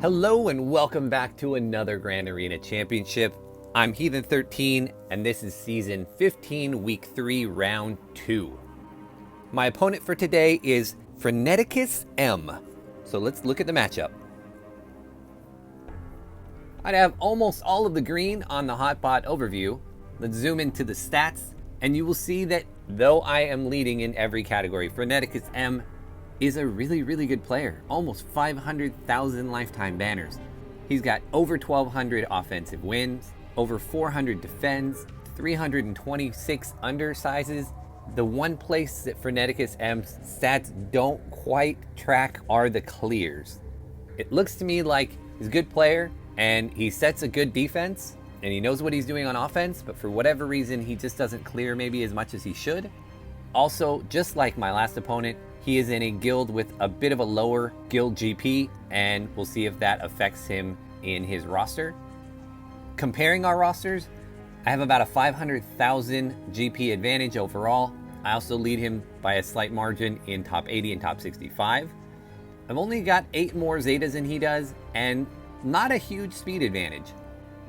Hello and welcome back to another Grand Arena Championship. I'm Heathen13 and this is Season 15, Week 3, Round 2. My opponent for today is Freneticus M. So let's look at the matchup. I'd have almost all of the green on the hotbot overview. Let's zoom into the stats and you will see that though I am leading in every category, Freneticus M is a really good player. Almost 500,000 lifetime banners. He's got over 1,200 offensive wins, over 400 defends, 326 undersizes. The one place that Freneticus M's stats don't quite track are the clears. It looks to me like he's a good player and he sets a good defense and he knows what he's doing on offense, but for whatever reason, he just doesn't clear maybe as much as he should. Also, just like my last opponent, he is in a guild with a bit of a lower guild GP, and we'll see if that affects him in his roster. Comparing our rosters, I have about a 500,000 GP advantage overall. I also lead him by a slight margin in top 80 and top 65. I've only got 8 more Zetas than he does, and not a huge speed advantage.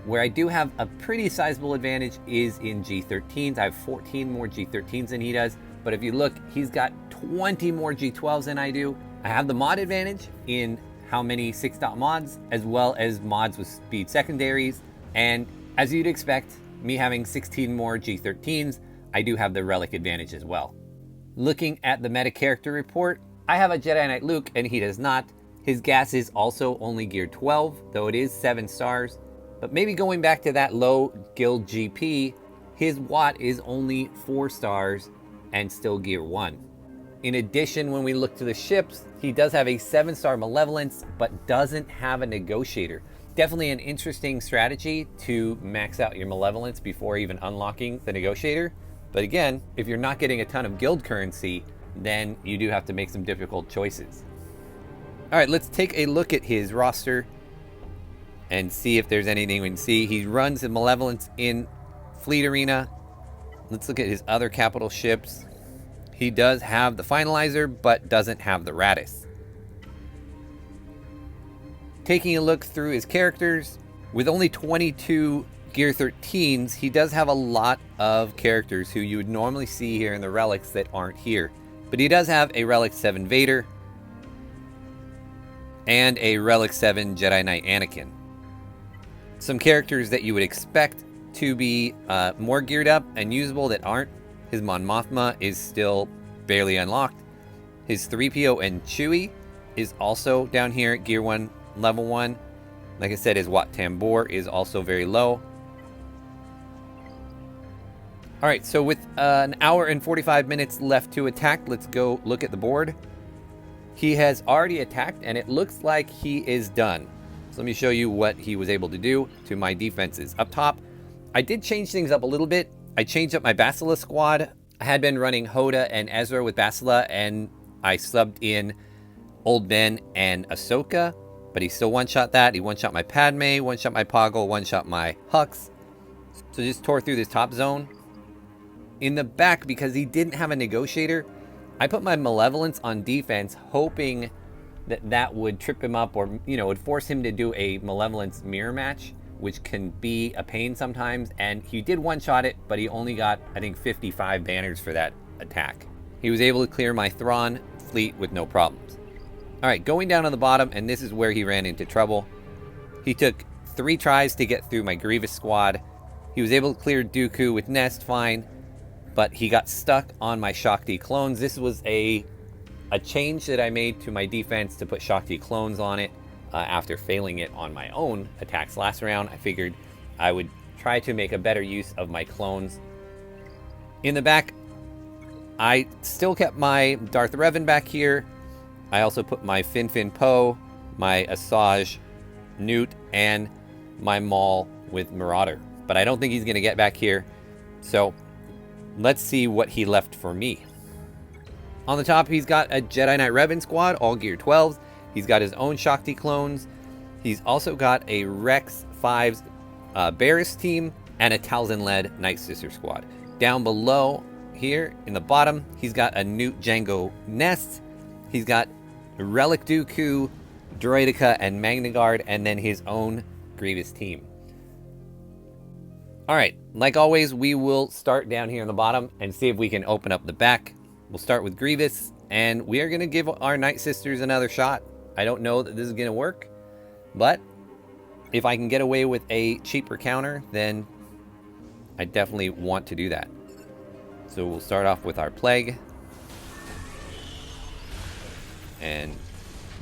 Where I do have a pretty sizable advantage is in G13s. I have 14 more G13s than he does. But if you look, he's got 20 more G12s than I do. I have the mod advantage in how many 6-dot mods, as well as mods with speed secondaries. And as you'd expect, me having 16 more G13s, I do have the relic advantage as well. Looking at the meta character report, I have a Jedi Knight Luke and he does not. His gas is also only gear 12, though it is 7 stars. But maybe going back to that low guild GP, his watt is only 4 stars and still gear 1. In addition, when we look to the ships, he does have a 7-star Malevolence, but doesn't have a Negotiator. Definitely an interesting strategy to max out your Malevolence before even unlocking the Negotiator. But again, if you're not getting a ton of guild currency, then you do have to make some difficult choices. All right, let's take a look at his roster and see if there's anything we can see. He runs the Malevolence in Fleet Arena. Let's look at his other capital ships. He does have the Finalizer, but doesn't have the Radis. Taking a look through his characters, with only 22 Gear 13s, he does have a lot of characters who you would normally see here in the Relics that aren't here. But he does have a Relic 7 Vader and a Relic 7 Jedi Knight Anakin. Some characters that you would expect to be more geared up and usable that aren't. His Mon Mothma is still barely unlocked. His 3PO and Chewie is also down here at gear 1, level 1. Like I said, his Wat Tambor is also very low. All right, so with an hour and 45 minutes left to attack, let's go look at the board. He has already attacked and it looks like he is done. So let me show you what he was able to do to my defenses. Up top, I did change things up a little bit. I changed up my Bastila squad. I had been running Hoda and Ezra with Bastila, and I subbed in Old Ben and Ahsoka, but he still one-shot that. He one-shot my Padme, one-shot my Poggle, one-shot my Hux. So just tore through this top zone. In the back, because he didn't have a Negotiator, I put my Malevolence on defense, hoping that that would trip him up or, would force him to do a Malevolence mirror match, which can be a pain sometimes, and he did one-shot it, but he only got, I think, 55 banners for that attack. He was able to clear my Thrawn fleet with no problems. All right, going down on the bottom, and this is where he ran into trouble. He took 3 tries to get through my Grievous squad. He was able to clear Dooku with Nest fine, but he got stuck on my Shakti clones. This was a change that I made to my defense to put Shakti clones on it. After failing it on my own attacks last round, I figured I would try to make a better use of my clones. In the back, I still kept my Darth Revan back here. I also put my Fin Poe, my Asajj Newt, and my Maul with Marauder. But I don't think he's going to get back here. So let's see what he left for me. On the top, he's got a Jedi Knight Revan squad, all gear 12s. He's got his own Shakti clones. He's also got a Rex 5's Barriss team and a Talzin-led Night Sister squad. Down below here in the bottom, he's got a Newt Jango Nest. He's got Relic Dooku, Droidica and Magna Guard, and then his own Grievous team. Alright, like always, we will start down here on the bottom and see if we can open up the back. We'll start with Grievous, and we are going to give our Night Sisters another shot. I don't know that this is going to work, but if I can get away with a cheaper counter, then I definitely want to do that. So we'll start off with our Plague. And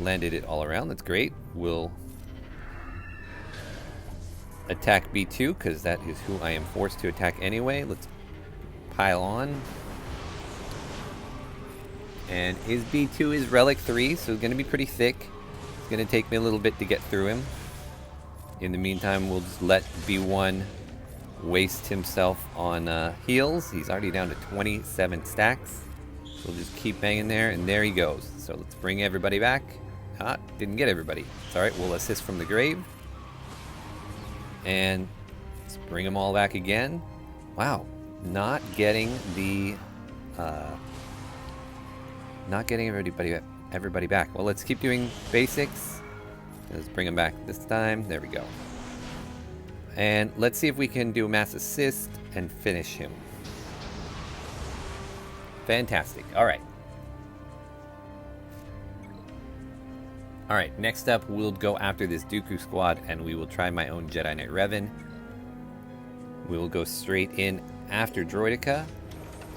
landed it all around. That's great. We'll attack B2 because that is who I am forced to attack anyway. Let's pile on. And his B2 is Relic 3, so it's going to be pretty thick. It's going to take me a little bit to get through him. In the meantime, we'll just let B1 waste himself on heals. He's already down to 27 stacks. So we'll just keep banging there, and there he goes. So let's bring everybody back. Didn't get everybody. It's alright, we'll assist from the grave. And let's bring them all back again. Wow, not getting everybody back. Well, let's keep doing basics. Let's bring them back this time. There we go. And let's see if we can do a mass assist and finish him. Fantastic. Alright. Alright, next up we'll go after this Dooku squad and we will try my own Jedi Knight Revan. We will go straight in after Droidica.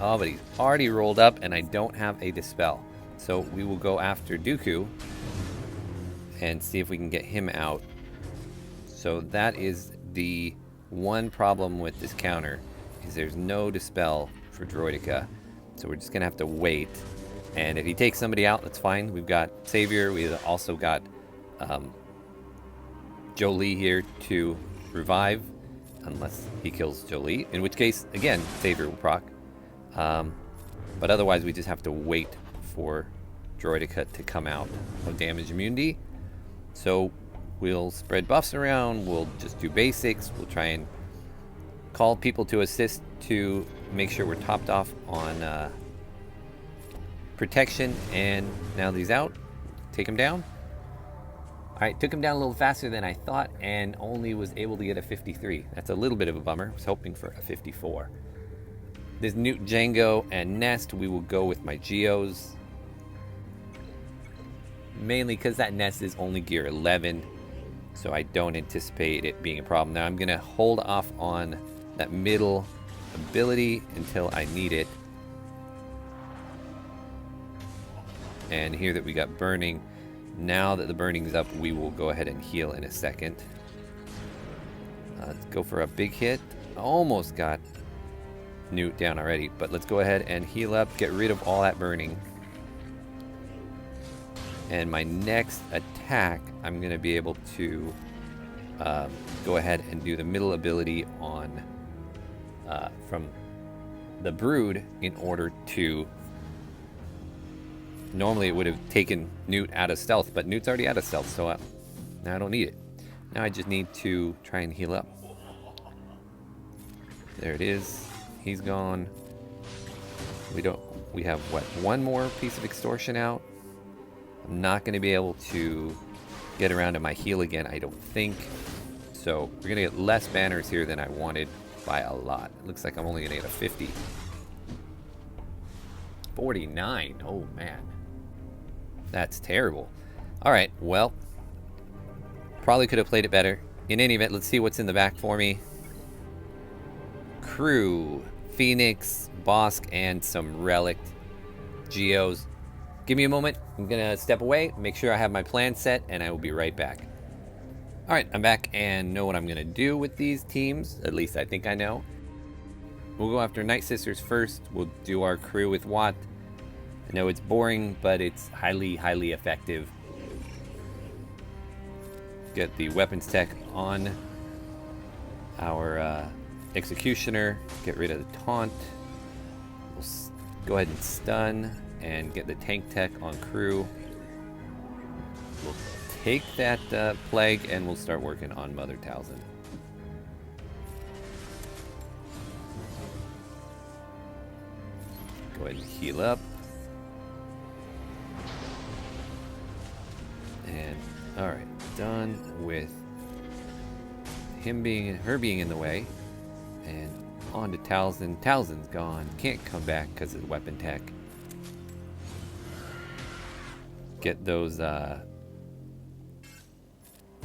Oh, but he's already rolled up and I don't have a Dispel. So we will go after Dooku and see if we can get him out. So that is the one problem with this counter, is there's no Dispel for Droidica. So we're just going to have to wait. And if he takes somebody out, that's fine. We've got Savior. We've also got Jolie here to revive. Unless he kills Jolie. In which case, again, Savior will proc. But otherwise, we just have to wait for Droidica to come out of damage immunity. So we'll spread buffs around. We'll just do basics. We'll try and call people to assist to make sure we're topped off on protection. And now that he's out, take him down. Alright, took him down a little faster than I thought and only was able to get a 53. That's a little bit of a bummer. I was hoping for a 54. This Newt, Django, and Nest, we will go with my Geos. Mainly because that Nest is only gear 11, so I don't anticipate it being a problem. Now I'm going to hold off on that middle ability until I need it. And here that we got burning. Now that the burning's up, we will go ahead and heal in a second. Let's go for a big hit. Almost got Newt down already, but let's go ahead and heal up, get rid of all that burning. And my next attack, I'm going to be able to go ahead and do the middle ability on from the Brood in order to... Normally it would have taken Newt out of stealth, but Newt's already out of stealth, so now I don't need it. Now I just need to try and heal up. There it is. He's gone. We have what, one more piece of extortion out? I'm not going to be able to get around to my heal again, I don't think. So we're going to get less banners here than I wanted by a lot. It looks like I'm only going to get a 50. 49. Oh, man. That's terrible. Alright, well. Probably could have played it better. In any event, let's see what's in the back for me. Crew, Phoenix, Bosk, and some Relic Geos. Give me a moment. I'm going to step away, make sure I have my plan set, and I will be right back. Alright, I'm back and know what I'm going to do with these teams. At least I think I know. We'll go after Night Sisters first. We'll do our crew with Watt. I know it's boring, but it's highly, highly effective. Get the weapons tech on our Executioner. Get rid of the taunt. We'll go ahead and stun and get the tank tech on crew. We'll take that plague and we'll start working on Mother Talzin. Go ahead and heal up. And Alright, done with her being in the way. And on to Talzin. Talzin's gone. Can't come back because of weapon tech. Get those, we'll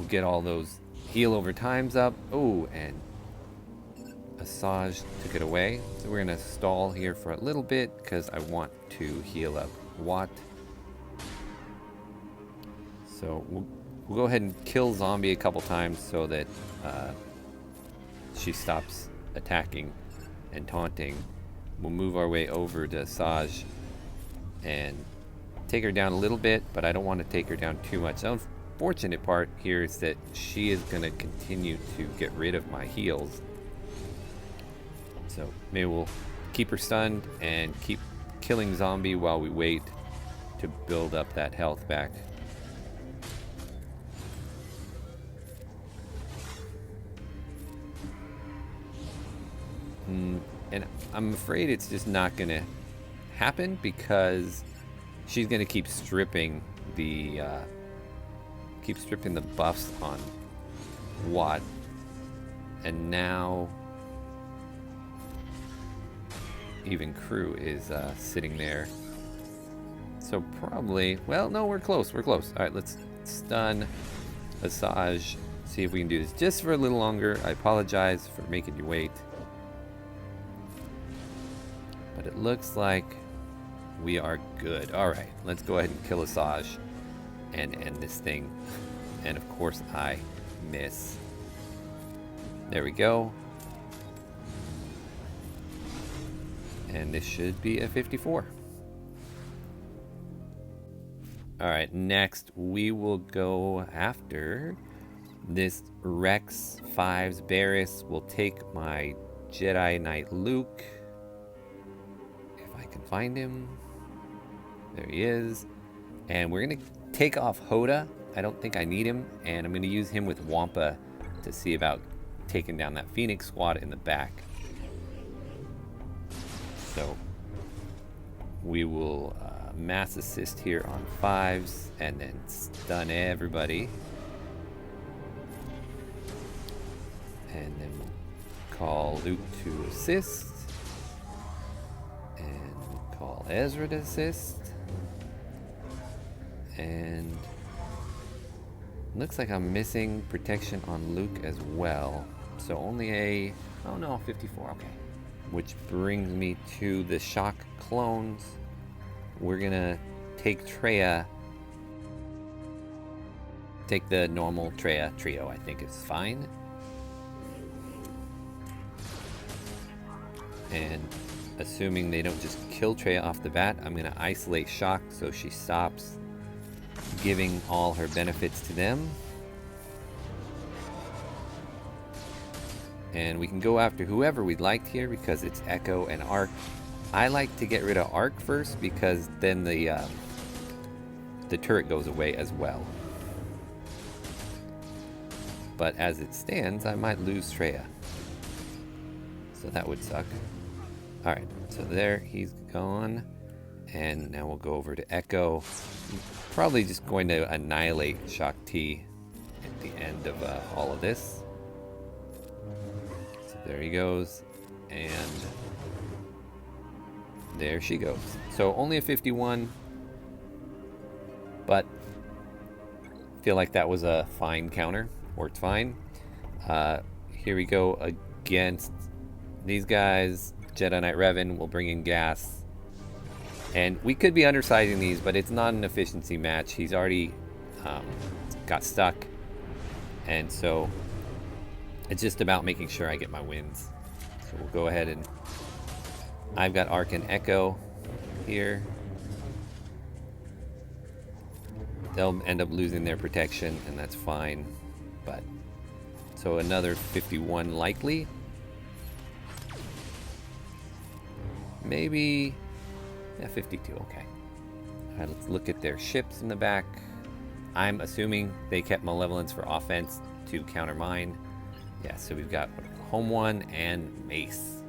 get all those heal over times up. Oh, and Asajj took it away. So we're going to stall here for a little bit because I want to heal up Watt. So we'll go ahead and kill Zombie a couple times so that she stops attacking and taunting. We'll move our way over to Asajj and take her down a little bit, but I don't want to take her down too much. The unfortunate part here is that she is going to continue to get rid of my heals. So maybe we'll keep her stunned and keep killing Zombie while we wait to build up that health back. And I'm afraid it's just not going to happen because she's going to keep stripping the buffs on Watt. And now even Crew is sitting there. So probably, well, no, we're close. We're close. All right, let's stun Asajj. See if we can do this just for a little longer. I apologize for making you wait. But it looks like we are good. All right, let's go ahead and kill Asajj and end this thing. And of course, I miss. There we go. And this should be a 54. All right, next we will go after this Rex 5's Barris. We'll take my Jedi Knight Luke. If I can find him. There he is. And we're going to take off Hoda. I don't think I need him. And I'm going to use him with Wampa to see about taking down that Phoenix squad in the back. So we will mass assist here on 5s and then stun everybody. And then we'll call Luke to assist. And we'll call Ezra to assist. And looks like I'm missing protection on Luke as well. So only a, oh no, 54, okay. Which brings me to the shock clones. We're gonna take Traya. Take the normal Traya trio, I think is fine. And assuming they don't just kill Traya off the bat, I'm gonna isolate shock so she stops giving all her benefits to them. And we can go after whoever we'd like here because it's Echo and Arc. I like to get rid of Arc first because then the turret goes away as well. But as it stands, I might lose Traya. So that would suck. Alright, so there, he's gone. And now we'll go over to Echo. Probably just going to annihilate Shock T at the end of all of this. So there he goes. And there she goes. So only a 51. But I feel like that was a fine counter. Worked fine. Here we go against these guys. Jedi Knight Revan will bring in gas. And we could be undersizing these, but it's not an efficiency match. He's already got stuck. And so it's just about making sure I get my wins. So we'll go ahead and I've got Arc and Echo here. They'll end up losing their protection, and that's fine. But so another 51 likely. Maybe, yeah, 52, okay. All right, let's look at their ships in the back. I'm assuming they kept Malevolence for offense to counter mine. Yeah, so we've got Home One and Mace.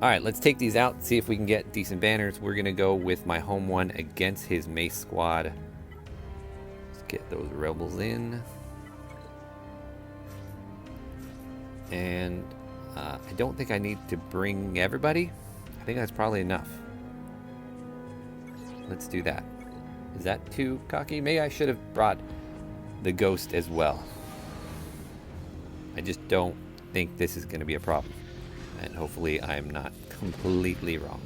All right, let's take these out, see if we can get decent banners. We're gonna go with my Home One against his Mace squad. Let's Get those rebels in. And I don't think I need to bring everybody. I think that's probably enough. Let's do that. Is that too cocky? Maybe I should have brought the ghost as well. I just don't think this is going to be a problem. And hopefully I'm not completely wrong.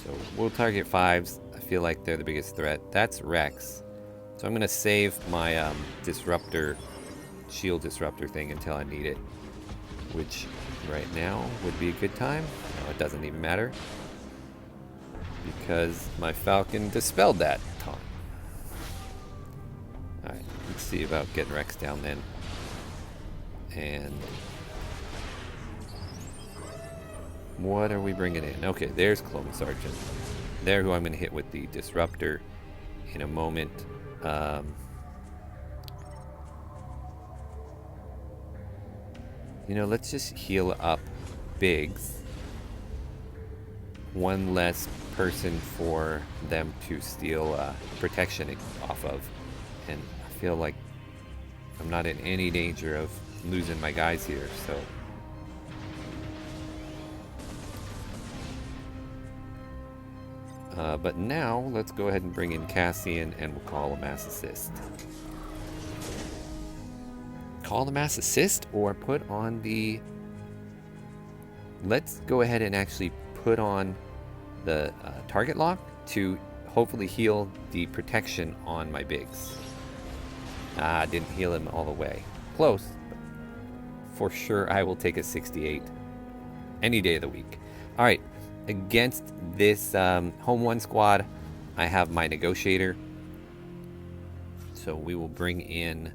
So we'll target 5s. I feel like they're the biggest threat. That's Rex. So I'm going to save my disruptor, shield disruptor thing until I need it. Which right now would be a good time. No, it doesn't even matter. Because my Falcon dispelled that taunt. Alright, let's see about getting Rex down then. And what are we bringing in? Okay, there's Clone Sergeant. There, who I'm going to hit with the disruptor in a moment. You know, let's just heal up Biggs. One less person for them to steal protection off of. And I feel like I'm not in any danger of losing my guys here, so. But now, let's go ahead and bring in Cassian and we'll call a mass assist. Call the mass assist or put on the... Let's go ahead and actually put on the target lock to hopefully heal the protection on my Biggs. Didn't heal him all the way. Close. For sure, I will take a 68 any day of the week. All right, against this Home 1 squad, I have my negotiator. So we will bring in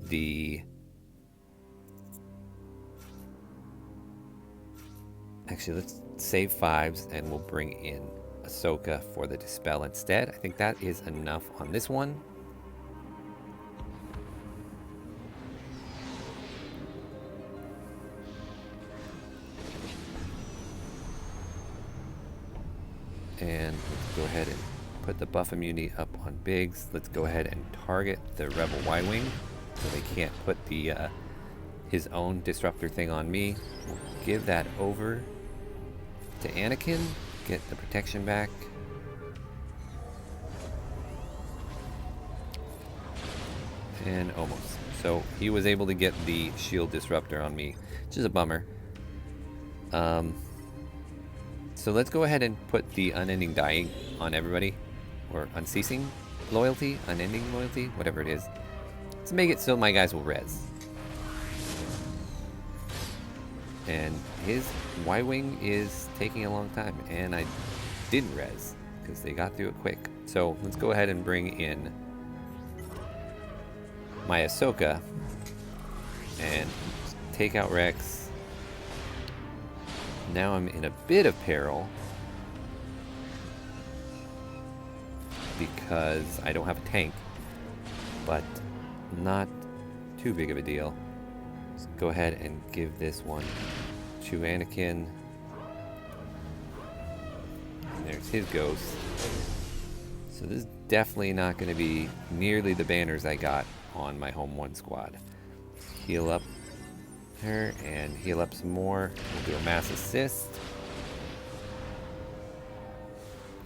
the... Actually, let's save 5s and we'll bring in Ahsoka for the dispel instead. I think that is enough on this one. And let's go ahead and put the buff immunity up on Biggs. Let's go ahead and target the Rebel Y-Wing so they can't put the his own disruptor thing on me. We'll give that over to Anakin. Get the protection back. And almost. So he was able to get the shield disruptor on me, which is a bummer. So let's go ahead and put the unending dying on everybody, or unceasing loyalty, unending loyalty, whatever it is. Let's make it so my guys will res. And his Y-Wing is taking a long time, and I didn't res because they got through it quick. So let's go ahead and bring in my Ahsoka and take out Rex. Now I'm in a bit of peril because I don't have a tank, but not too big of a deal. Let's go ahead and give this one to Anakin. And there's his ghost. So this is definitely not going to be nearly the banners I got on my Home 1 squad. Heal up her and heal up some more. We'll do a mass assist.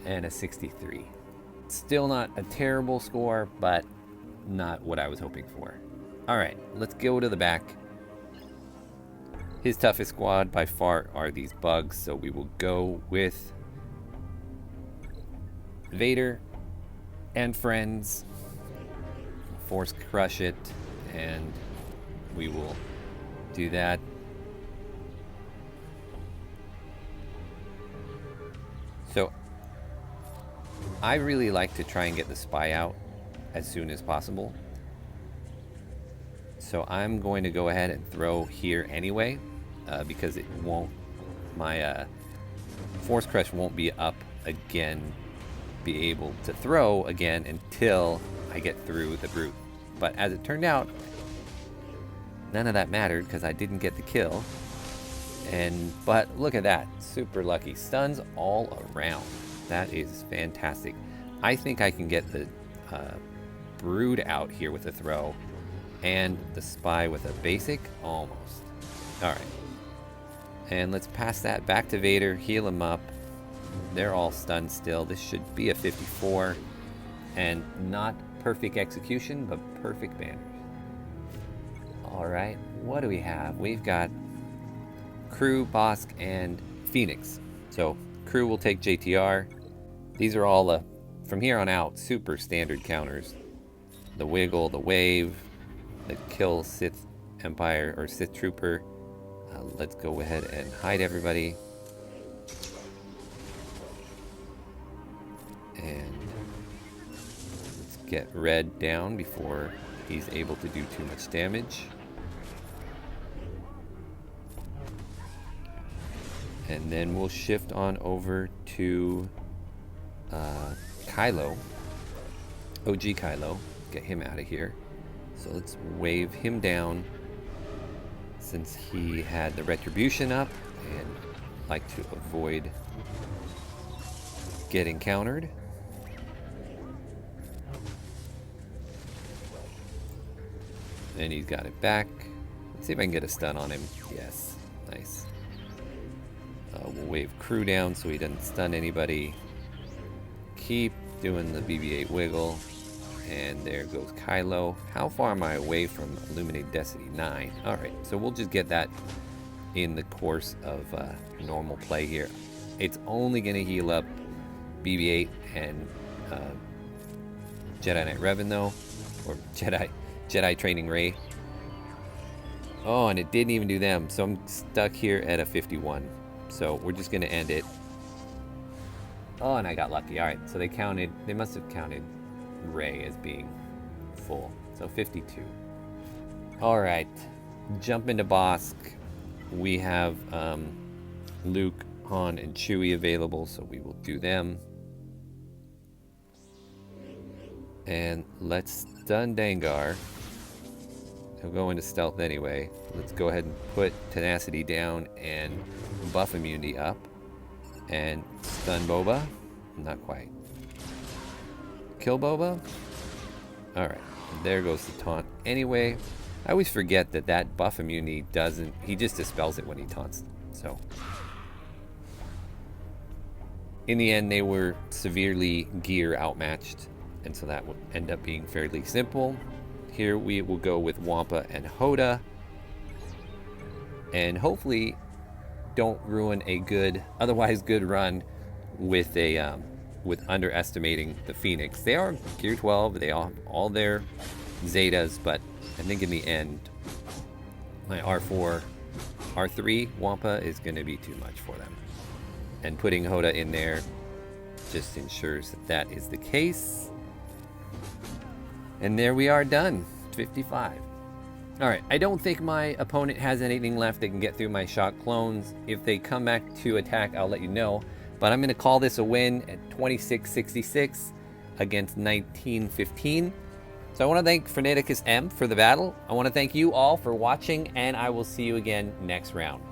And a 63. Still not a terrible score, but not what I was hoping for. Alright, let's go to the back. His toughest squad by far are these bugs, so we will go with Vader and friends. Force crush it, and we will do that. So I really like to try and get the spy out as soon as possible. So I'm going to go ahead and throw here anyway, because it won't, my Force Crush won't be up again, be able to throw again until I get through the brute. But as it turned out, none of that mattered because I didn't get the kill. But look at that, super lucky. Stuns all around. That is fantastic. I think I can get the Brood out here with a throw and the Spy with a basic, almost. All right. And let's pass that back to Vader, heal him up. They're all stunned still. This should be a 54. And not perfect execution, but perfect banners. All right, what do we have? We've got Crew, Bosk, and Phoenix. So Crew will take JTR. These are all, from here on out, super standard counters. The Wiggle, the Wave, the Kill Sith Empire, or Sith Trooper. Let's go ahead and hide everybody. And let's get Red down before he's able to do too much damage. And then we'll shift on over to Kylo. OG Kylo. Get him out of here. So let's wave him down since he had the Retribution up and like to avoid getting countered. And he's got it back. Let's see if I can get a stun on him. Yes, nice. We'll wave Crew down so he doesn't stun anybody. Keep doing the BB-8 wiggle. And there goes Kylo. How far am I away from Illuminate Destiny? 9. Alright, so we'll just get that in the course of normal play here. It's only going to heal up BB-8 and Jedi Knight Revan though. Or Jedi Training Ray. Oh, and it didn't even do them. So I'm stuck here at a 51. So we're just going to end it. Oh, and I got lucky. Alright, so they must have counted Ray as being full. So 52. Alright, jump into Bosk. We have Luke, Han, and Chewie available, so we will do them. And let's stun Dengar. He'll go into stealth anyway. Let's go ahead and put Tenacity down and buff immunity up. And stun Boba. Not quite. Kill Boba. Alright, there goes the taunt. Anyway, I always forget that buff immunity doesn't... He just dispels it when he taunts. So, in the end, they were severely gear outmatched. And so that would end up being fairly simple. Here we will go with Wampa and Hoda. And hopefully don't ruin a good, otherwise good run with a with underestimating the Phoenix. They are Gear 12, they all their Zetas, but I think in the end my R4, R3 Wampa is going to be too much for them. And putting Hoda in there just ensures that that is the case. And there we are, done. 55. Alright, I don't think my opponent has anything left that can get through my shock clones. If they come back to attack, I'll let you know. But I'm going to call this a win at 26-66 against 19-15. So I want to thank Freneticus M for the battle. I want to thank you all for watching, and I will see you again next round.